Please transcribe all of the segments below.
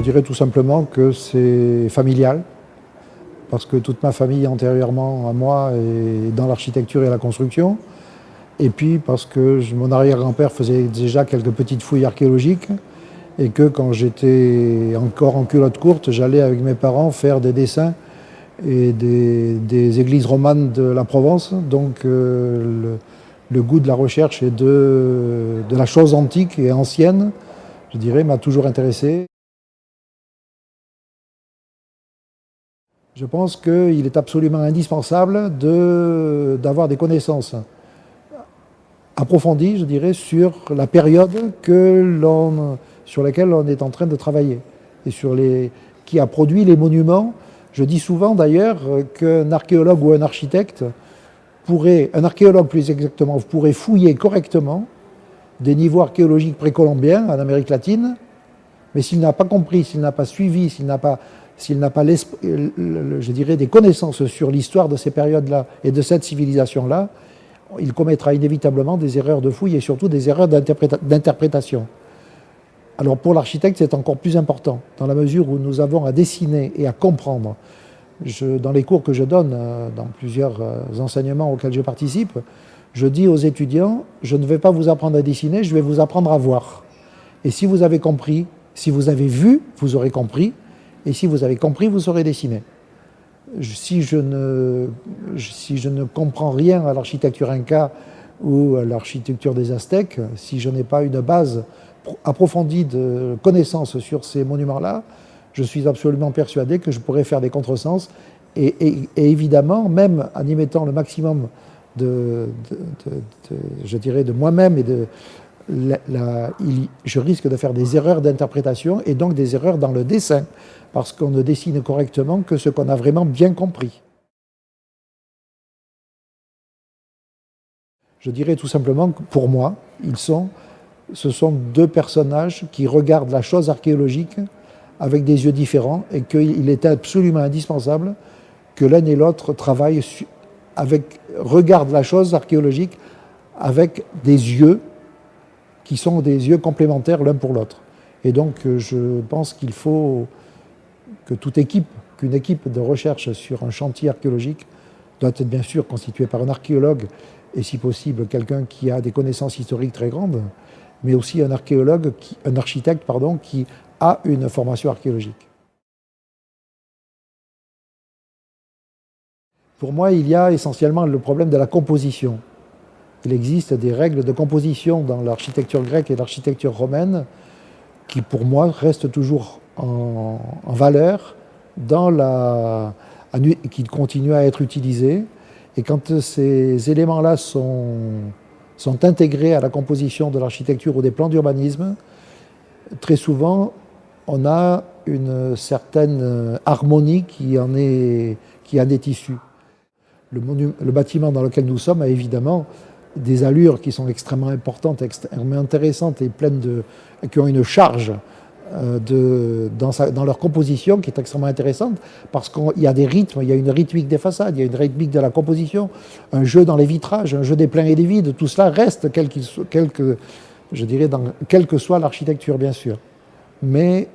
dirais tout simplement que c'est familial, parce que toute ma famille antérieurement à moi est dans l'architecture et la construction, et puis parce que mon arrière-grand-père faisait déjà quelques petites fouilles archéologiques, et que quand j'étais encore en culotte courte, j'allais avec mes parents faire des dessins et des églises romanes de la Provence. Donc le goût de la recherche et de la chose antique et ancienne, je dirais, m'a toujours intéressé. Je pense qu'il est absolument indispensable d'avoir des connaissances approfondies, je dirais, sur la période sur laquelle on est en train de travailler et qui a produit les monuments. Je dis souvent d'ailleurs qu'un archéologue ou un architecte un archéologue plus exactement, pourrait fouiller correctement des niveaux archéologiques précolombiens en Amérique latine, mais s'il n'a pas compris, s'il n'a pas suivi, s'il n'a pas je dirais, des connaissances sur l'histoire de ces périodes-là et de cette civilisation-là, il commettra inévitablement des erreurs de fouille et surtout des erreurs d'interprétation. Alors pour l'architecte, c'est encore plus important, dans la mesure où nous avons à dessiner et à comprendre. Dans les cours que je donne, dans plusieurs enseignements auxquels je participe, je dis aux étudiants, je ne vais pas vous apprendre à dessiner, je vais vous apprendre à voir. Et si vous avez compris, si vous avez vu, vous aurez compris, et si vous avez compris, vous saurez dessiner. Si je ne comprends rien à l'architecture inca ou à l'architecture des Aztèques, si je n'ai pas une base approfondie de connaissances sur ces monuments-là, je suis absolument persuadé que je pourrais faire des contresens et évidemment, même en y mettant le maximum je dirais, de moi-même je risque de faire des erreurs d'interprétation et donc des erreurs dans le dessin, parce qu'on ne dessine correctement que ce qu'on a vraiment bien compris. Je dirais tout simplement que pour moi, ce sont deux personnages qui regardent la chose archéologique avec des yeux différents et qu'il est absolument indispensable que l'un et l'autre regardent la chose archéologique avec des yeux qui sont des yeux complémentaires l'un pour l'autre. Et donc je pense qu'il faut qu'une équipe de recherche sur un chantier archéologique doit être bien sûr constituée par un archéologue et si possible quelqu'un qui a des connaissances historiques très grandes, mais aussi un architecte qui a une formation archéologique. Pour moi, il y a essentiellement le problème de la composition. Il existe des règles de composition dans l'architecture grecque et l'architecture romaine qui, pour moi, restent toujours en valeur, qui continuent à être utilisées. Et quand ces éléments-là sont intégrés à la composition de l'architecture ou des plans d'urbanisme, très souvent, on a une certaine harmonie qui en est issue. Le bâtiment dans lequel nous sommes a évidemment des allures qui sont extrêmement importantes, extrêmement intéressantes et qui ont une charge dans leur composition qui est extrêmement intéressante parce qu'il y a des rythmes, il y a une rythmique des façades, il y a une rythmique de la composition, un jeu dans les vitrages, un jeu des pleins et des vides, tout cela reste quel que soit l'architecture bien sûr. Mais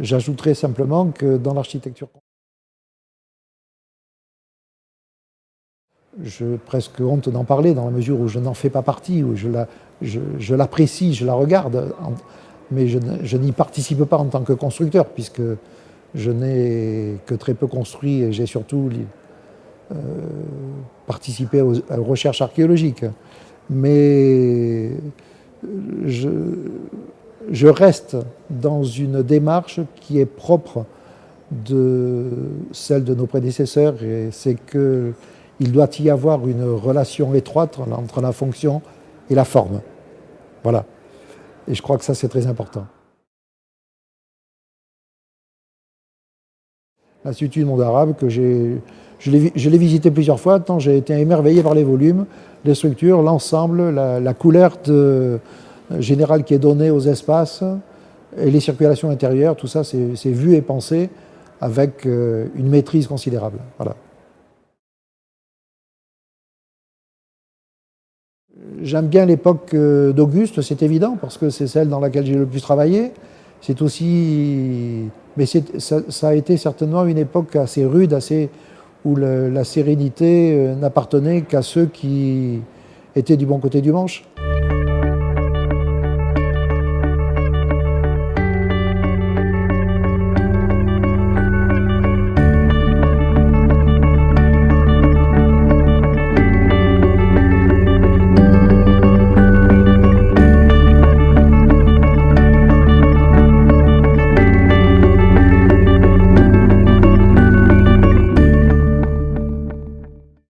j'ajouterais simplement que dans l'architecture, j'ai presque honte d'en parler dans la mesure où je n'en fais pas partie, où je l'apprécie, je la regarde, mais je n'y participe pas en tant que constructeur, puisque je n'ai que très peu construit et j'ai surtout participé aux recherches archéologiques. Mais je reste dans une démarche qui est propre de celle de nos prédécesseurs, et c'est qu'il doit y avoir une relation étroite entre la fonction et la forme. Voilà. Et je crois que ça, c'est très important. L'Institut du monde arabe, je l'ai visité plusieurs fois, tant j'ai été émerveillé par les volumes, les structures, l'ensemble, la couleur générale qui est donnée aux espaces et les circulations intérieures, tout ça, c'est vu et pensé avec une maîtrise considérable. Voilà. J'aime bien l'époque d'Auguste, c'est évident, parce que c'est celle dans laquelle j'ai le plus travaillé. c'est aussi... Mais ça a été certainement une époque assez rude, où la sérénité n'appartenait qu'à ceux qui étaient du bon côté du Manche.